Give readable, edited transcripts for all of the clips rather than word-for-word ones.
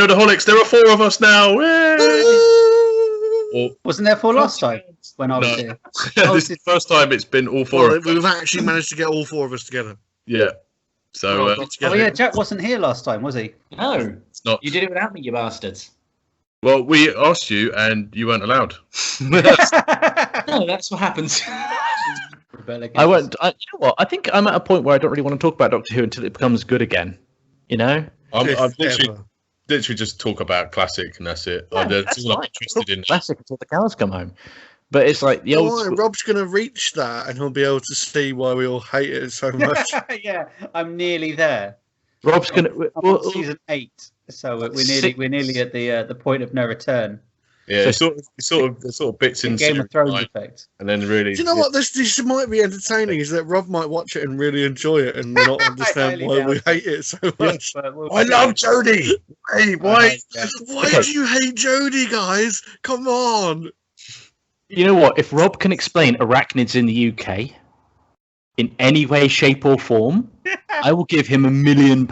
Nerdaholics. There are 4 of us now. Wasn't there 4 last time when I was here? This is the first time it's been all 4 of us. We've actually managed to get all 4 of us together. Yeah. So, Jack wasn't here last time, was he? No. It's not. You did it without me, you bastards. Well, we asked you and you weren't allowed. No, that's what happens. I won't. You know what? I think I'm at a point where I don't really want to talk about Doctor Who until it becomes good again. You know? I'm literally just talk about classic and that's it. Yeah, that's all I'm interested in. Classic until the cows come home. But it's like the old. Rob's going to reach that, and he'll be able to see why we all hate it so much. Yeah, I'm nearly there. Rob's going to. Season 8, so we're nearly at the point of no return. Yeah, so it sort of bits in Game of Thrones effect, and then really. Do you know what this might be entertaining? Is that Rob might watch it and really enjoy it and not understand why we hate it so much. I love Jodie. Hey, why do you hate Jodie, guys? Come on. You know what? If Rob can explain arachnids in the UK in any way, shape, or form, I will give him £1 million.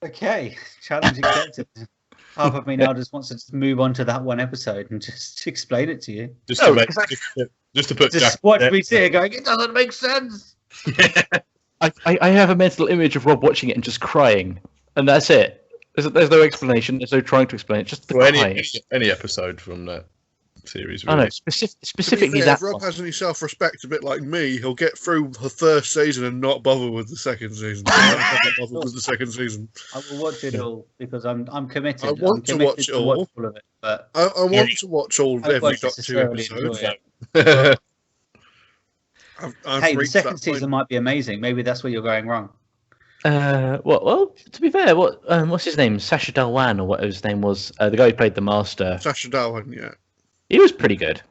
Okay, challenge accepted. Half of me now just wants to just move on to that one episode and just explain it to you. Just to put Jack watch me here going, it doesn't make sense. I have a mental image of Rob watching it and just crying, and that's it. There's no explanation. There's no trying to explain it. Just the cry. Any episode from that series. Really. I know specifically that. If Rob has any self-respect, a bit like me, he'll get through the first season and not bother with the second season. I will watch it all because I'm committed. I want to watch it all. All of it, but I want to watch all of every Doctor Who episode. Hey, the second season might be amazing. Maybe that's where you're going wrong. Well, to be fair, what's his name? Sacha Dhawan, or what his name was? The guy who played the Master. Sacha Dhawan, yeah. He was pretty good.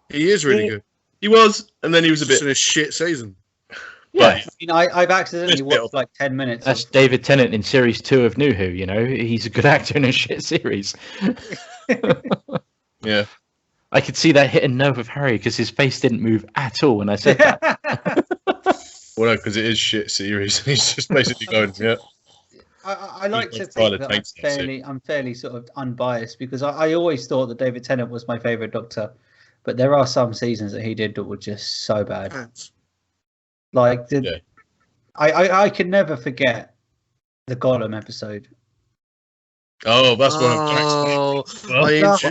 He is really good. He was, and then he was a bit in a shit season. Yeah, I've accidentally watched like 10 minutes. That's David Tennant in series 2 of New Who. You know, he's a good actor in a shit series. Yeah, I could see that hit a nerve of Harry because his face didn't move at all when I said that. Well, no, because it is shit series. He's just basically going, yeah. I like to think that I'm fairly sort of unbiased because I always thought that David Tennant was my favourite Doctor, but there are some seasons that he did that were just so bad. Like I can never forget the Gollum episode. Oh, that's one of Jack's.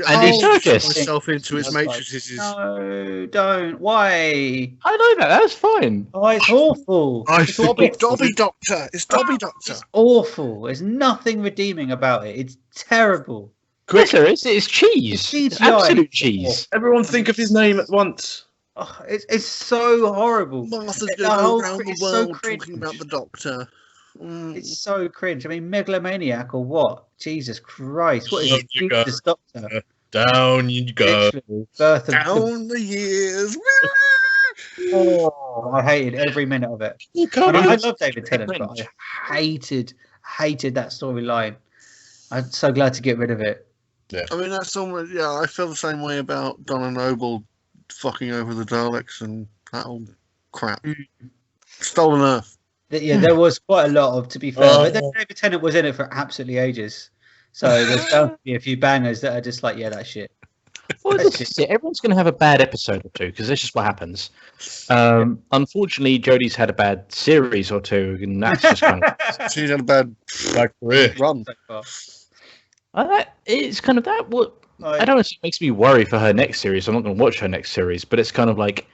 I introduced myself into his matrices. No, don't. Why? I know that. That's fine. Oh, it's awful. It's Dobby Doctor. It's Dobby Doctor. It's awful. There's nothing redeeming about it. It's terrible. Yes, there is. It's cheese. It's absolute cheese. Everyone think of his name at once. Oh, it's so horrible. Martha's going to go around the world talking about the Doctor. It's so cringe. I mean, megalomaniac or what? Jesus Christ! What is this Doctor? Down you go. Down the years. Oh, I hated every minute of it. I love David Tennant, but I hated that storyline. I'm so glad to get rid of it. Yeah. I mean, that's almost, I feel the same way about Donna Noble fucking over the Daleks and that old crap. Stolen Earth. Yeah, there was quite a lot of, to be fair, but David Tennant was in it for absolutely ages. So there's bound to be a few bangers that are just like, yeah, that's shit. Well, everyone's going to have a bad episode or two because that's just what happens. Unfortunately, Jodie's had a bad series or two, and that's just kind of she's had a bad career run. It's kind of that. What I don't know. It makes me worry for her next series. I'm not going to watch her next series, but it's kind of like,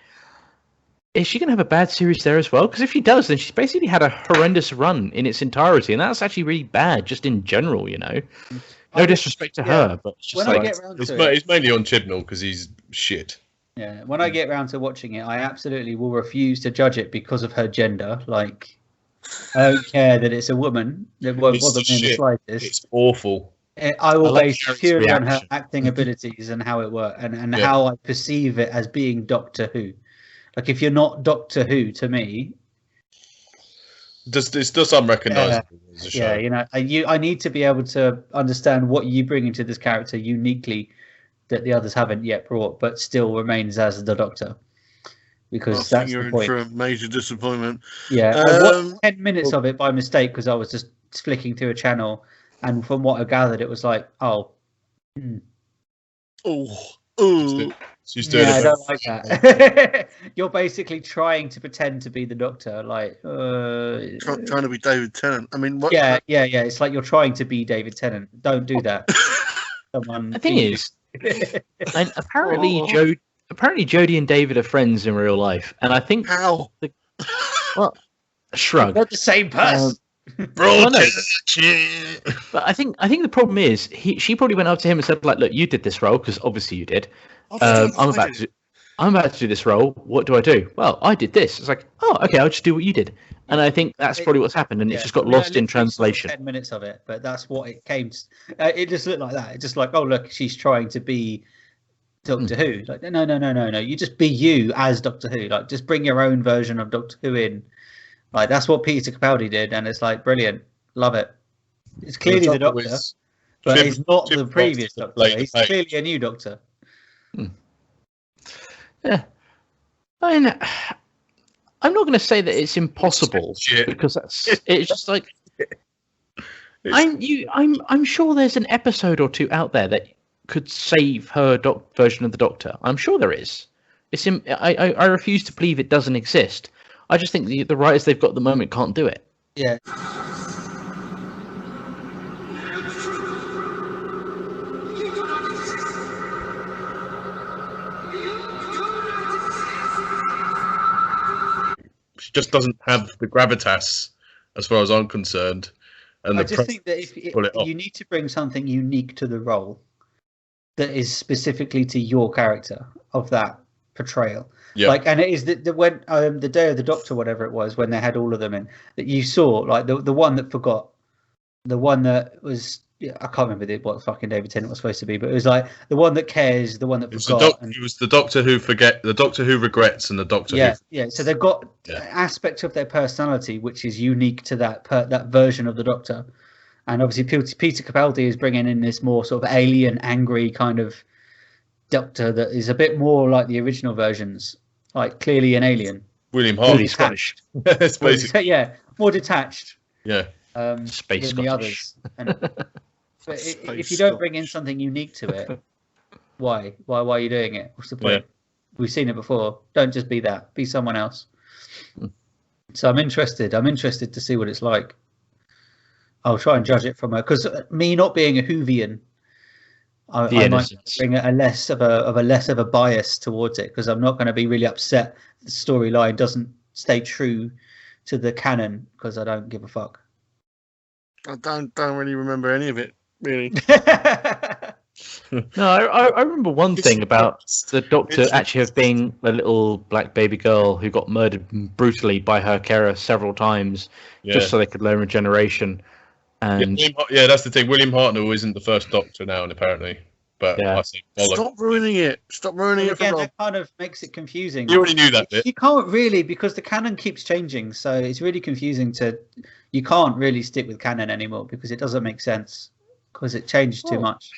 is she going to have a bad series there as well? Because if she does, then she's basically had a horrendous run in its entirety, and that's actually really bad, just in general, you know. No disrespect to her, but it's just it's mainly on Chibnall because he's shit. Yeah, when I get round to watching it, I absolutely will refuse to judge it because of her gender. Like, I don't care that it's a woman. That won't bother me in the slightest. It's awful. I will base purely on her acting abilities and how it works, and how I perceive it as being Doctor Who. Like, if you're not Doctor Who to me, this does unrecognizable as a show. Yeah, you know, I need to be able to understand what you bring into this character uniquely that the others haven't yet brought, but still remains as the Doctor. Because that's the point. You're in for a major disappointment. Yeah, I watched 10 minutes of it by mistake because I was just flicking through a channel, And from what I gathered, it was like, oh. She's doing I don't like that. You're basically trying to pretend to be the Doctor, like trying to be David Tennant. I mean, yeah. It's like you're trying to be David Tennant. Don't do that. The thing is, and apparently Jodie and David are friends in real life, and I think how They're shrug. not the same person. But I think the problem is she probably went up to him and said, like, look, you did this role because obviously you did. I'm about to do this role. What do I do? Well, I did this. It's like, oh, okay, I'll just do what you did. And I think that's probably what's happened, and it just got lost in translation. 10 minutes of it, but that's what it came to. It just looked like that. It's just like, oh, look, she's trying to be Doctor Who. Like, no. You just be you as Doctor Who. Like, just bring your own version of Doctor Who in. Like, that's what Peter Capaldi did, and it's like brilliant. Love it. It's clearly the Doctor, but he's not the previous Doctor. He's clearly a new Doctor. Yeah, I mean, I'm not going to say that it's impossible because it's just like I'm sure there's an episode or two out there that could save her version of the Doctor. I'm sure there is. I refuse to believe it doesn't exist. I just think the writers they've got at the moment can't do it. Yeah. She just doesn't have the gravitas, as far as I'm concerned. And I just think that if you need to bring something unique to the role that is specifically to your character of that portrayal. Yeah. Like, and it is when the Day of the Doctor, whatever it was, when they had all of them in, that you saw, like the one that forgot, the one that was, I can't remember what fucking David Tennant was supposed to be, but it was like the one that cares, the one that forgot. It was the Doctor who forget, the Doctor who regrets, and the Doctor who. Yeah. So they've got aspects of their personality which is unique to that version of the Doctor, and obviously Peter Capaldi is bringing in this more sort of alien, angry kind of Doctor that is a bit more like the original versions. Like, clearly an alien. William Hartnell. Scottish. It's basically. More detached. Yeah. Space than the others. But if you don't bring in something unique to it, why are you doing it? What's the point? Yeah. We've seen it before. Don't just be that. Be someone else. So I'm interested. To see what it's like. I'll try and judge it from her, because me not being a Whovian, I might bring a less of a bias towards it, because I'm not going to be really upset the storyline doesn't stay true to the canon, because I don't give a fuck. I don't really remember any of it, really. No, I remember one thing about the Doctor actually have being a little black baby girl who got murdered brutally by her carer several times, just so they could learn regeneration. And that's the thing. William Hartnell isn't the first Doctor now, and apparently, but I think stop ruining it. Stop ruining it. Again, that kind of makes it confusing. You already knew that bit. You can't really, because the canon keeps changing, so it's really confusing. You can't really stick with canon anymore because it doesn't make sense, because it changed too much.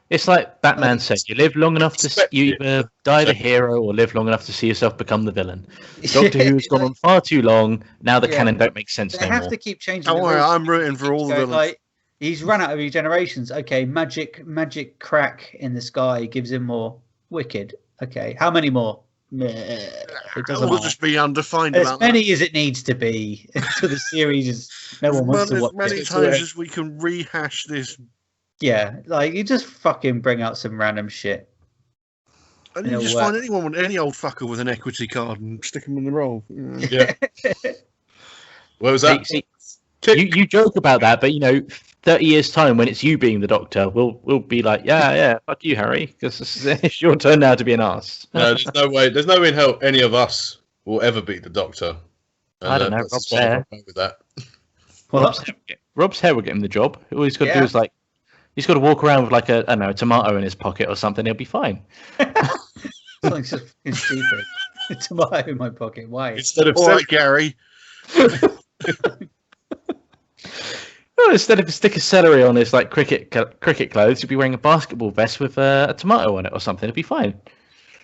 It's like Batman said, you live long enough to you either die the hero or live long enough to see yourself become the villain. Doctor Who has gone on far too long. Now the canon don't make sense anymore. They have to keep changing. Don't worry, I'm rooting for all the villains. Like, he's run out of regenerations. Okay, magic crack in the sky gives him more. Wicked. Okay, how many more? It doesn't will just be undefined. As many as it needs to be. So the series is no one wants to watch as many times as we can rehash this. Yeah, like, you just fucking bring out some random shit. And you just find any old fucker with an equity card and stick him in the role. Yeah. What was that? You joke about that, but 30 years time when it's you being the Doctor, we'll be like, yeah, fuck you, Harry, because it's your turn now to be an arse. No, there's no way in hell any of us will ever beat the Doctor. And I don't know. Rob's hair. With that. Rob's hair will get him the job. All he's got to do is he's got to walk around with a tomato in his pocket or something. He'll be fine. Something's just stupid. A tomato in my pocket. Why? Instead of Gary. Instead of a stick of celery on his cricket clothes, you'll be wearing a basketball vest with a tomato on it or something. It'll be fine.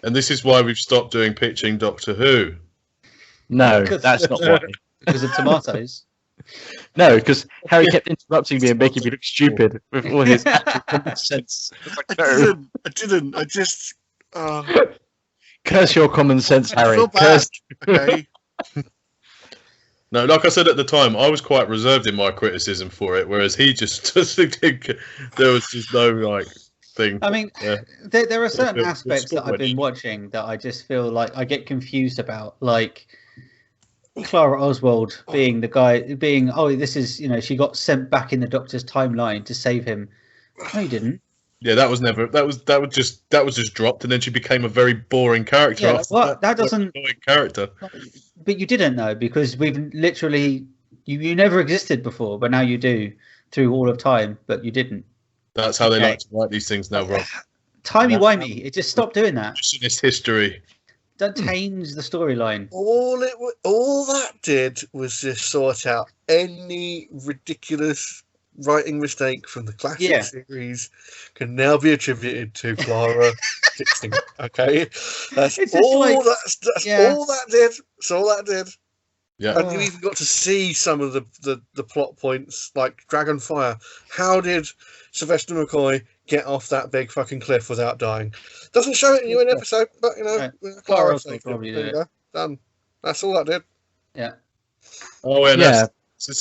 And this is why we've stopped doing pitching Doctor Who. No, that's not why. Because of tomatoes. No, because Harry kept interrupting me and making me look stupid with all his actual common sense. Like, no. I didn't. I just. Curse your common sense, Harry. Curse. Okay. No, like I said at the time, I was quite reserved in my criticism for it, whereas he just there was just no thing. I mean, there are certain aspects that I've been watching that I just feel like I get confused about, like Clara Oswald being the guy, this is, she got sent back in the Doctor's timeline to save him. No, you didn't. Yeah, that was just dropped, and then she became a very boring character. Yeah, well, that doesn't character. But you didn't know, because we've literally you never existed before, but now you do through all of time, but you didn't. That's how they like to write these things now, Rob. Timey-wimey. It just stopped doing that. Just in its history. Don't change the storyline. All that did was just sort out any ridiculous writing mistake from the classic series can now be attributed to Clara fixing it. Okay, that's all that did. That's all that did. Yeah, and you even got to see some of the plot points, like Dragonfire. How did Sylvester McCoy get off that big fucking cliff without dying? Doesn't show it in an episode, but Clara probably did it. Done. That's all that did. Yeah. Oh, yeah.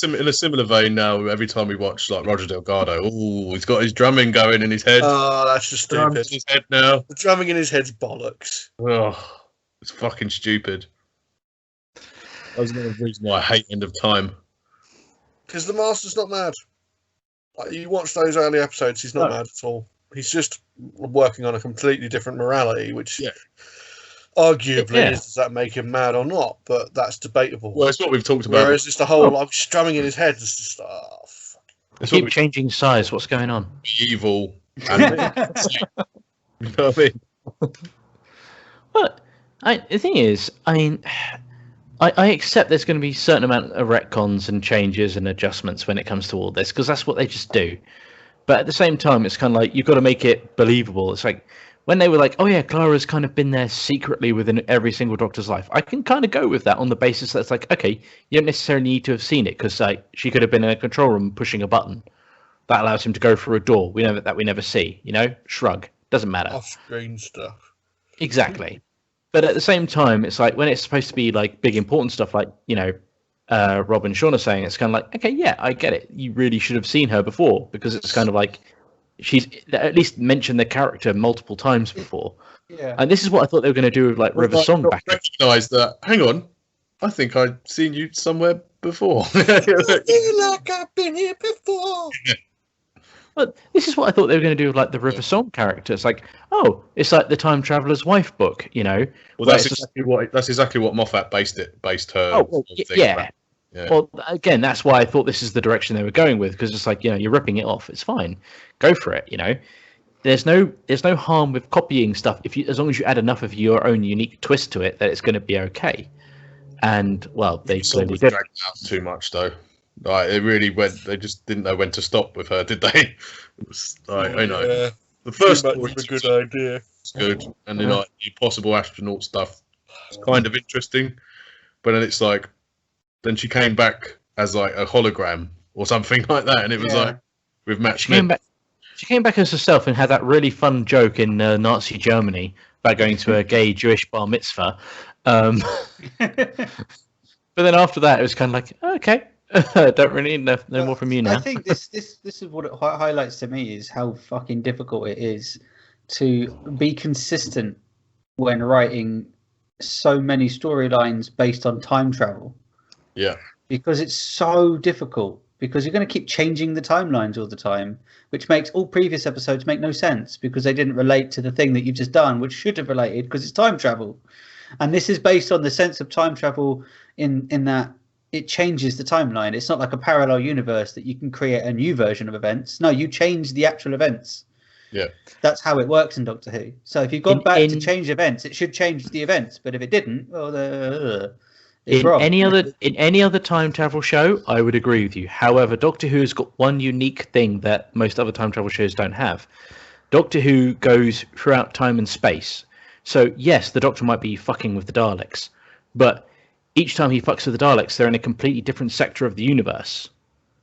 In a similar vein now, every time we watch like Roger Delgado, he's got his drumming going in his head. Oh, that's just stupid. In his head now. The drumming in his head's bollocks. Oh, it's fucking stupid. That was another reason why I hate End of Time. Because the Master's not mad. Like, you watch those early episodes, he's not mad at all. He's just working on a completely different morality, which arguably does that make him mad or not? But that's debatable. Well, it's what we've talked about. Whereas just the whole strumming in his head is just fuck. Keep changing size. What's going on? Evil. You know what I mean? But the thing is, I accept there's going to be a certain amount of retcons and changes and adjustments when it comes to all this, because that's what they just do. But at the same time, it's kind of like you've got to make it believable. It's like when they were like, oh yeah, Clara's kind of been there secretly within every single Doctor's life. I can kind of go with that on the basis that it's like, okay, you don't necessarily need to have seen it, because she could have been in a control room pushing a button that allows him to go through a door. We know that we never see. Shrug. Doesn't matter. Off-screen stuff. Exactly. But at the same time, it's like when it's supposed to be like big important stuff, like Rob and Sean are saying, it's kind of like, okay, yeah, I get it. You really should have seen her before, because it's kind of like she's at least mentioned the character multiple times before. Yeah. And this is what I thought they were going to do with like River Song back. Recognise that. Hang on, I think I'd seen you somewhere before. I feel like I've been here before. But this is what I thought they were going to do with like the River Song character. It's like, it's like the Time Traveler's Wife book, Well, that's exactly what Moffat based her. Oh, well, yeah. Well, again, that's why I thought this is the direction they were going with, because it's like, you're ripping it off. It's fine, go for it. There's no harm with copying stuff as long as you add enough of your own unique twist to it that it's going to be okay. And well, they clearly did. Dragged out too much though. Like it really went. They just didn't know when to stop with her, did they? It was like, I know the first story was a good idea. It's good, and then like the possible astronaut stuff, it's kind of interesting. But then it's like, then she came back as like a hologram or something like that, and it was like with Matt Smith. She came back as herself and had that really fun joke in Nazi Germany about going to a gay Jewish bar mitzvah. But then after that, it was kind of like, okay. Don't really need no more from you now. I think this is what it highlights to me, is how fucking difficult it is to be consistent when writing so many storylines based on time travel. Yeah. Because it's so difficult, because you're going to keep changing the timelines all the time, which makes all previous episodes make no sense, because they didn't relate to the thing that you've just done, which should have related, because it's time travel. And this is based on the sense of time travel in that it changes the timeline. It's not like a parallel universe that you can create a new version of events. No, you change the actual events. Yeah. That's how it works in Doctor Who. So if you've gone back to change events, it should change the events. But if it didn't, well, it's wrong. In any other time travel show, I would agree with you. However, Doctor Who has got one unique thing that most other time travel shows don't have. Doctor Who goes throughout time and space. So yes, the Doctor might be fucking with the Daleks, but each time he fucks with the Daleks, they're in a completely different sector of the universe.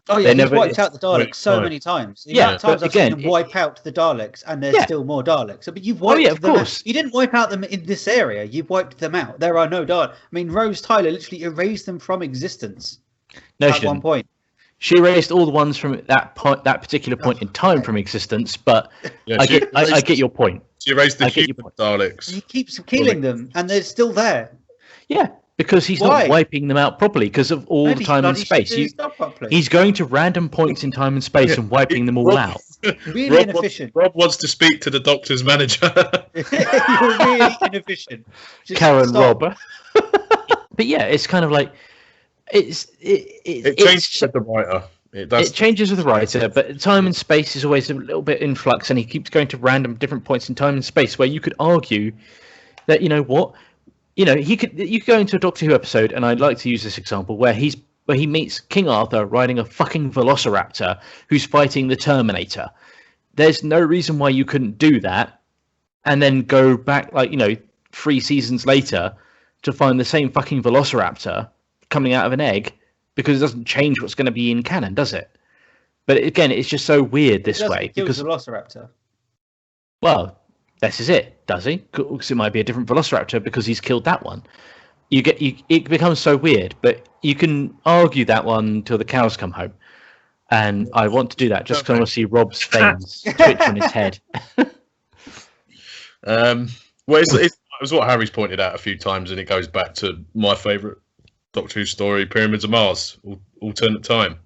Oh yeah, he's wiped out the Daleks so many times. Yeah, times I've seen him wipe out the Daleks, and there's still more Daleks. But you've wiped them out. You didn't wipe out them in this area. You've wiped them out. There are no Daleks. I mean, Rose Tyler literally erased them from existence. No, at one point. She erased all the ones from that particular point in time from existence. But I get your point. She erased the human Daleks. He keeps killing them, and they're still there. Yeah. Because he's not wiping them out properly because of all the time and space. He's going to random points in time and space and wiping them all out. Really inefficient. Rob wants to speak to the Doctor's manager. You're really inefficient. Karen Rob. But yeah, it's kind of like it changes with the writer. It changes with the writer, but time and space is always a little bit in flux, and he keeps going to random different points in time and space where you could argue that, you know what. You know, you could go into a Doctor Who episode, and I'd like to use this example where he meets King Arthur riding a fucking Velociraptor who's fighting the Terminator. There's no reason why you couldn't do that, and then go back 3 seasons later to find the same fucking Velociraptor coming out of an egg, because it doesn't change what's going to be in canon, does it? But again, it's just so weird this way because the Velociraptor. Well. This is it, does he? Because it might be a different Velociraptor because he's killed that one. It becomes so weird, but you can argue that one till the cows come home. And I want to do that just because I want to see Rob's veins twitch on his head. It was what Harry's pointed out a few times, and it goes back to my favourite Doctor Who story, Pyramids of Mars, alternate time.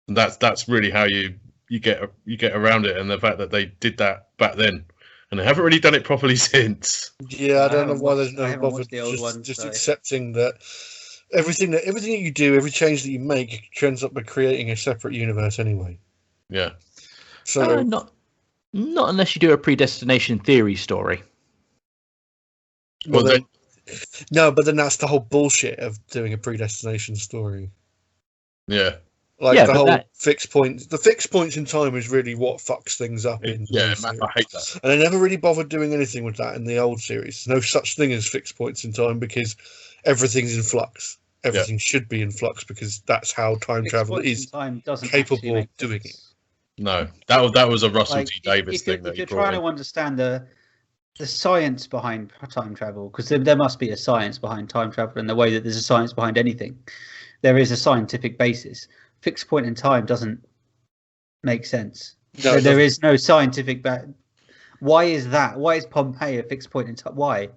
And that's really how you get around it, and the fact that they did that back then. And they haven't really done it properly since. Yeah, I don't know why there's no bother just accepting that everything that you do, every change that you make, ends up by creating a separate universe anyway. Yeah. So not unless you do a predestination theory story. No, but then that's the whole bullshit of doing a predestination story. Yeah. The whole fixed points. The fixed points in time is really what fucks things up. I hate that. And they never really bothered doing anything with that in the old series. No such thing as fixed points in time because everything's in flux. Everything should be in flux because that's how time travel is capable of doing it. No, that was a Russell T Davies thing. If you're trying to understand the science behind time travel, because there must be a science behind time travel in the way that there's a science behind anything. There is a scientific basis. Fixed point in time doesn't make sense. No, there is no scientific Why is that? Why is Pompeii a fixed point in time? Why?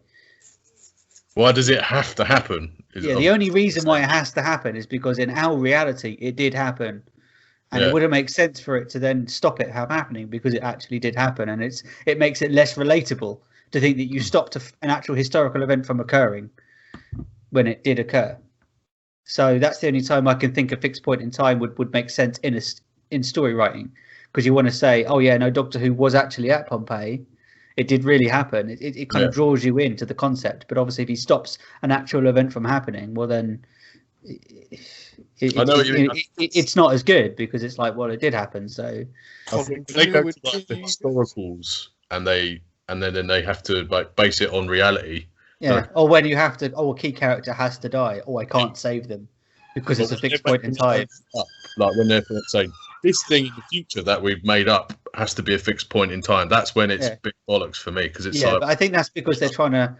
Why does it have to happen? The only reason why it has to happen is because in our reality it did happen, and it wouldn't make sense for it to then stop it from happening because it actually did happen, and it makes it less relatable to think that you stopped an actual historical event from occurring when it did occur. So that's the only time I can think a fixed point in time would make sense in story writing, because you want to say, oh yeah, no, Doctor Who was actually at Pompeii. It did really happen. It kind of draws you into the concept. But obviously, if he stops an actual event from happening, well then it's not as good because it's like, well, it did happen. So they go to the historicals and then they have to base it on reality. Yeah, or when you have to, a key character has to die, I can't save them because it's a fixed point in time. Like when they're saying, this thing in the future that we've made up has to be a fixed point in time. That's when it's big bollocks for me, because it's but I think that's because they're trying to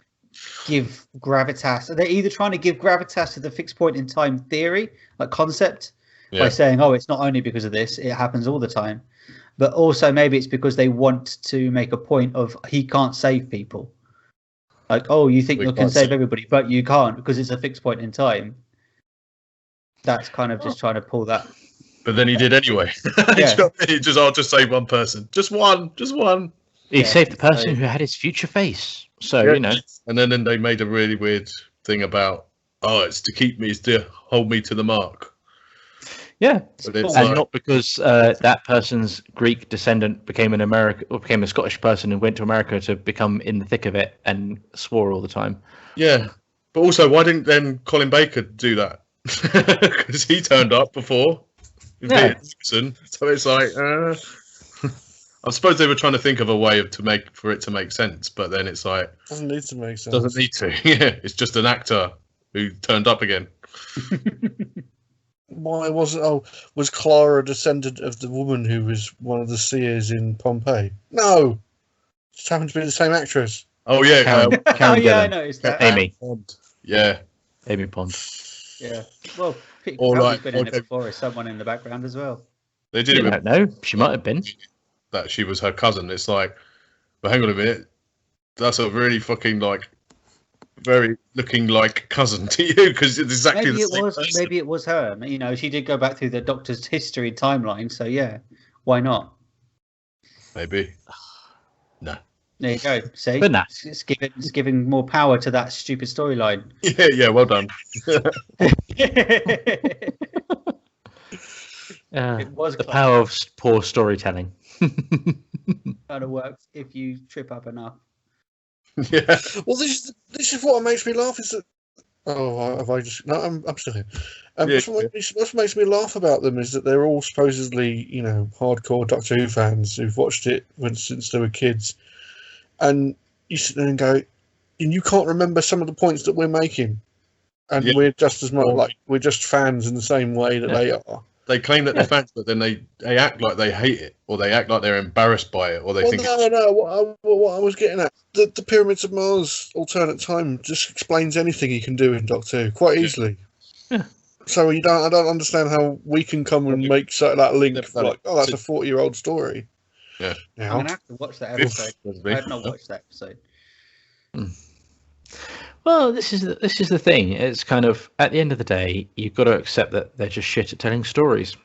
give gravitas. They're either trying to give gravitas to the fixed point in time theory, like concept, by saying, it's not only because of this, it happens all the time. But also maybe it's because they want to make a point of he can't save people. Like, you think you can save everybody, but you can't because it's a fixed point in time. That's kind of just trying to pull that. But then he did anyway. I'll just save one person. Just one. He saved the person who had his future face. So, you know. And then they made a really weird thing about, it's to keep me, it's to hold me to the mark. Yeah, and not because that person's Greek descendant became a Scottish person and went to America to become in the thick of it and swore all the time. Yeah, but also, why didn't then Colin Baker do that? Because he turned up before. So it's like, I suppose they were trying to think of a way for it to make sense, but then it's like doesn't need to make sense. Doesn't need to. Yeah, it's just an actor who turned up again. Why was it? Oh, was Clara a descendant of the woman who was one of the seers in Pompeii? No, just happened to be the same actress. Oh yeah, Karen I noticed that. Amy. Yeah, Amy Pond. Yeah. Well, or like been in it before as someone in the background as well. They did it. I don't know. She might have been. That she was her cousin. It's like, but hang on a minute. That's a really fucking like, very looking like cousin to you because it's exactly maybe the same person. Maybe it was her. You know, she did go back through the Doctor's history timeline. So yeah, why not? Maybe. No. There you go. See, but nah. It's giving more power to that stupid storyline. Yeah. Well done. It was the power of poor storytelling. Kind of works if you trip up enough. Yeah. Well, this is what makes me laugh. Is that have I just? No, I'm still here. What makes me laugh about them is that they're all supposedly, you know, hardcore Doctor Who fans who've watched it since they were kids, and you sit there and go, and you can't remember some of the points that we're making, and we're just as much like we're just fans in the same way that they are. They claim that they're fans, but then they act like they hate it, or they act like they're embarrassed by it, or they think. No. What I was getting at, the Pyramids of Mars alternate time just explains anything you can do in Doctor Who quite easily. Yeah. So I don't understand how we can come and make that link. Like, oh, that's a 40-year-old story. Yeah. Now. I'm gonna have to watch that episode. I have not watched that episode. Well, this is the thing. It's kind of, at the end of the day, you've got to accept that they're just shit at telling stories.